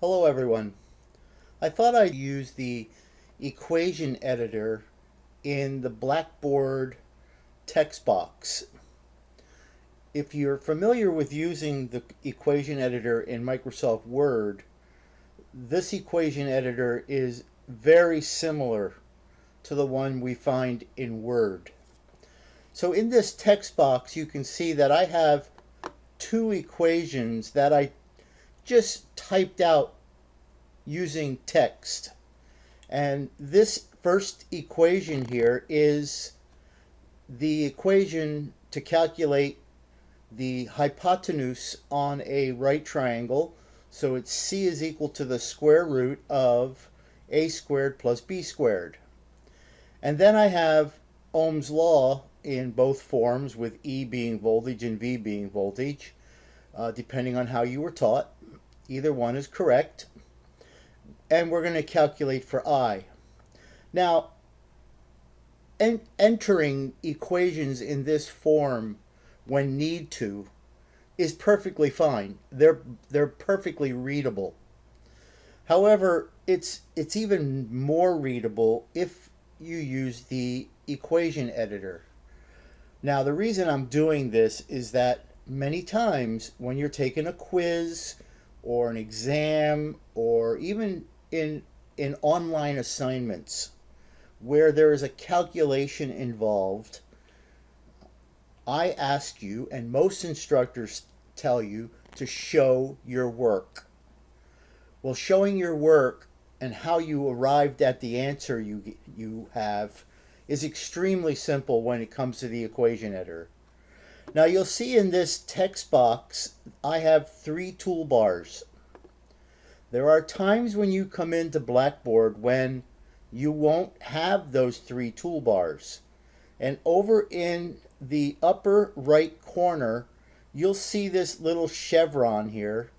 Hello everyone. I thought I'd use the equation editor in the Blackboard text box. If you're familiar with using the equation editor in Microsoft Word, this equation editor is very similar to the one we find in Word. So in this text box you can see that I have two equations that I just typed out using text. And this first equation here is the equation to calculate the hypotenuse on a right triangle. So it's c is equal to the square root of a squared plus b squared. And then I have Ohm's law in both forms, with E being voltage and V being voltage, depending on how you were taught. Either one is correct. And we're going to calculate for I. Now, entering equations in this form when need to is perfectly fine. They're perfectly readable. However, it's even more readable if you use the equation editor. Now, the reason I'm doing this is that many times when you're taking a quiz or an exam, or even in online assignments where there is a calculation involved, I ask you, and most instructors tell you, to show your work. Well, showing your work and how you arrived at the answer you have is extremely simple when it comes to the equation editor. Now you'll see in this text box I have three toolbars. There are times when you come into Blackboard when you won't have those three toolbars. And over in the upper right corner, you'll see this little chevron here,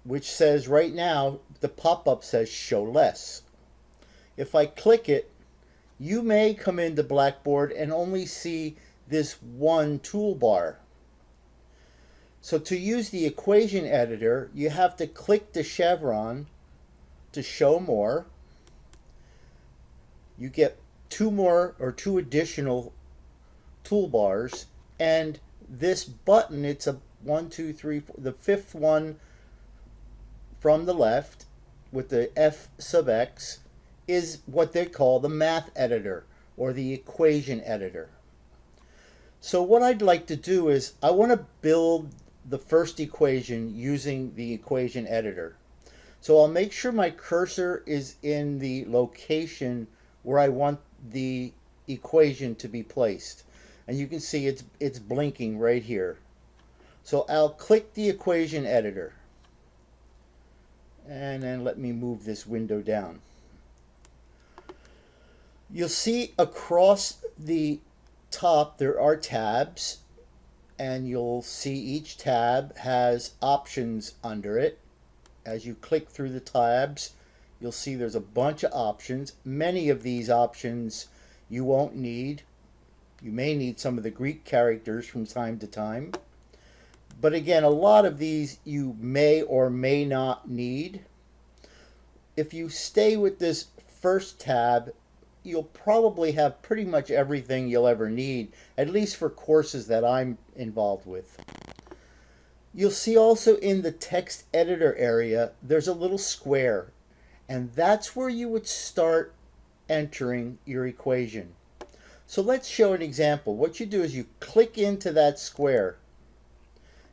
which says right now, the pop-up says show less. If I click it, you may come into Blackboard and only see this one toolbar. So to use the equation editor, you have to click the chevron to show more. You get two additional toolbars, and this button, it's a 1, 2, 3, 4, the fifth one from the left with the F sub X is what they call the math editor or the equation editor. So what I'd like to do is I want to build the first equation using the equation editor. So I'll make sure my cursor is in the location where I want the equation to be placed. And you can see it's blinking right here. So I'll click the equation editor. And then let me move this window down. You'll see across the top there are tabs, and you'll see each tab has options under it. As you click through the tabs, you'll see there's a bunch of options. Many of these options you won't need. You may need some of the Greek characters from time to time. But again, a lot of these you may or may not need. If you stay with this first tab, you'll probably have pretty much everything you'll ever need, at least for courses that I'm involved with. You'll see also in the text editor area, there's a little square, and that's where you would start entering your equation. So let's show an example. What you do is you click into that square,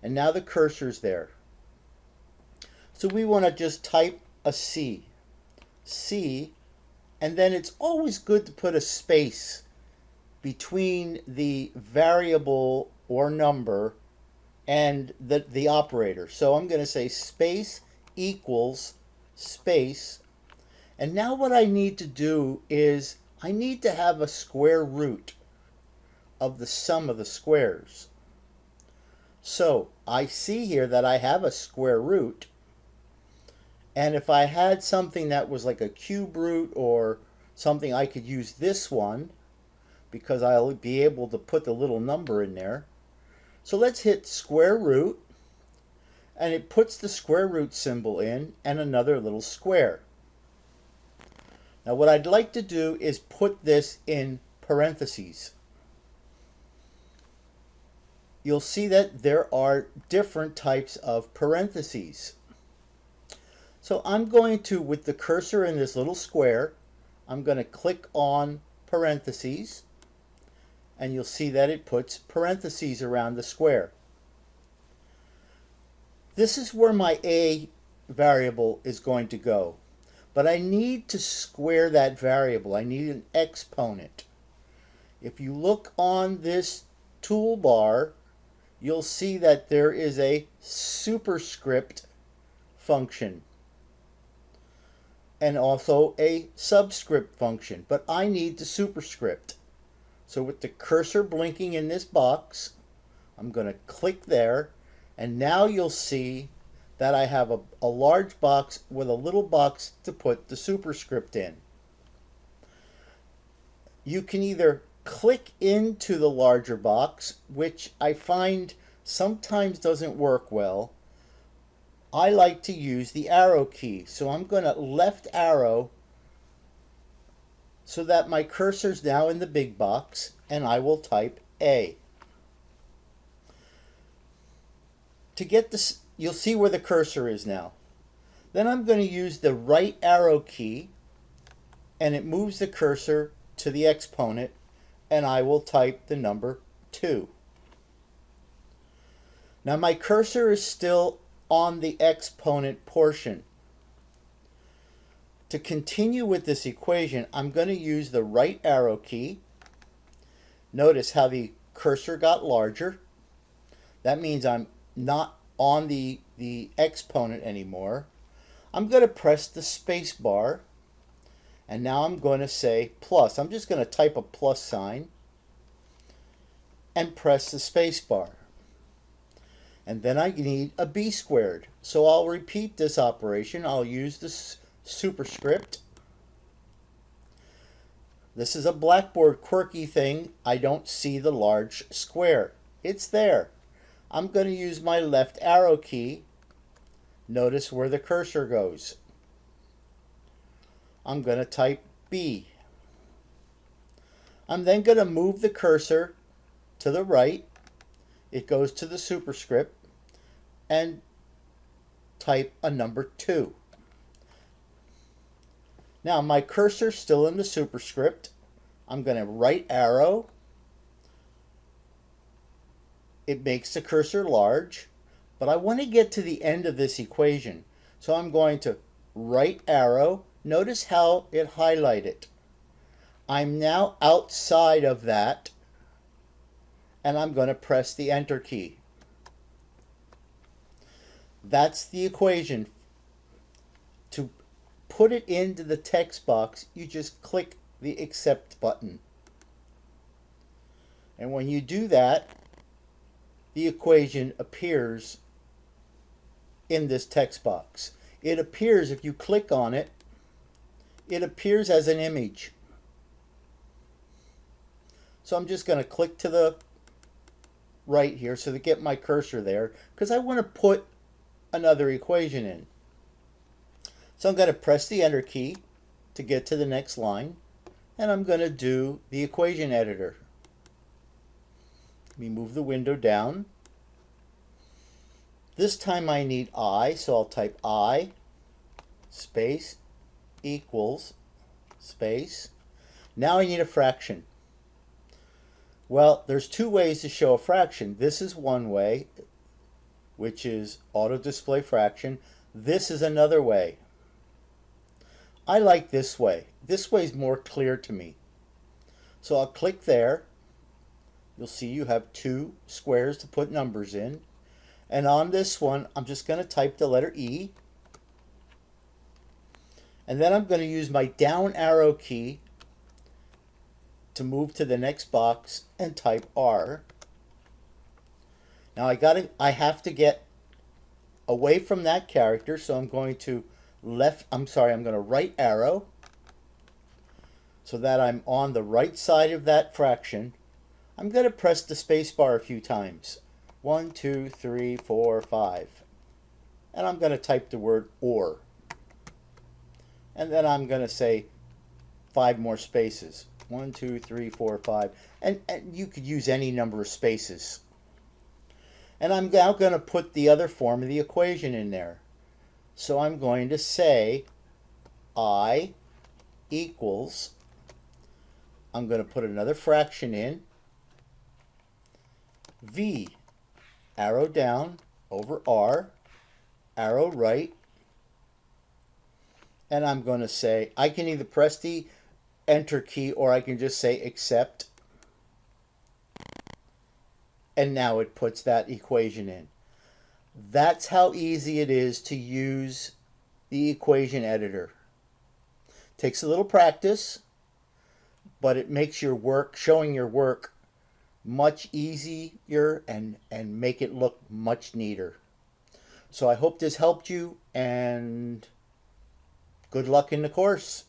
and now the cursor's there. So we want to just type a C, and then it's always good to put a space between the variable or number and the operator. So I'm going to say space equals space. And now what I need to do is I need to have a square root of the sum of the squares. So I see here that I have a square root. And if I had something that was like a cube root or something, I could use this one because I'll be able to put the little number in there. So let's hit square root. and it puts the square root symbol in and another little square. Now what I'd like to do is put this in parentheses. You'll see that there are different types of parentheses. So I'm going to, with the cursor in this little square, I'm going to click on parentheses, and you'll see that it puts parentheses around the square. This is where my A variable is going to go. But I need to square that variable. I need an exponent. If you look on this toolbar, you'll see that there is a superscript function and also a subscript function, but I need the superscript. So with the cursor blinking in this box, I'm going to click there, and now you'll see that I have a large box with a little box to put the superscript in. You can either click into the larger box, which I find sometimes doesn't work well. I like to use the arrow key, so I'm going to left arrow so that my cursor's now in the big box, and I will type A. To get this, you'll see where the cursor is now. Then I'm going to use the right arrow key, and it moves the cursor to the exponent, and I will type the number 2. Now my cursor is still on the exponent portion. To continue with this equation, I'm going to use the right arrow key. Notice how the cursor got larger. That means I'm not on the exponent anymore. I'm going to press the space bar, and now I'm going to say plus. I'm just going to type a plus sign and press the space bar. And then I need a b squared. So I'll repeat this operation. I'll use this superscript. This is a Blackboard quirky thing. I don't see the large square. It's there. I'm going to use my left arrow key. Notice where the cursor goes. I'm going to type B. I'm then going to move the cursor to the right. It goes to the superscript and type a number 2. Now my cursor's still in the superscript. I'm going to right arrow. It makes the cursor large, but I want to get to the end of this equation. So I'm going to right arrow. Notice how it highlighted. I'm now outside of that, and I'm going to press the enter key. That's the equation. To put it into the text box, you just click the accept button. And when you do that, the equation appears in this text box. It appears, if you click on it, it appears as an image. So I'm just going to click to the right here so to get my cursor there, because I want to put another equation in. So I'm going to press the enter key to get to the next line, and I'm going to do the equation editor. Let me move the window down. This time I need I, so I'll type I space equals space. Now I need a fraction. Well, there's two ways to show a fraction. This is one way, which is auto display fraction. This is another way. I like this way. This way is more clear to me. So I'll click there. You'll see you have 2 squares to put numbers in. And on this one, I'm just going to type the letter E. And then I'm going to use my down arrow key to move to the next box and type R. Now I have to get away from that character, so I'm going to I'm going to right arrow so that I'm on the right side of that fraction. I'm going to press the space bar a few times. 1, 2, 3, 4, 5. and I'm going to type the word or. And then I'm going to say 5 more spaces. 1, 2, 3, 4, 5. And you could use any number of spaces. And I'm now going to put the other form of the equation in there. So I'm going to say I equals, I'm going to put another fraction in, V, arrow down over R, arrow right, and I'm going to say, I can either press the enter key or I can just say accept. And now it puts that equation in. That's how easy it is to use the equation editor. Takes a little practice, but it makes your work, showing your work, much easier and make it look much neater. So I hope this helped you, and good luck in the course.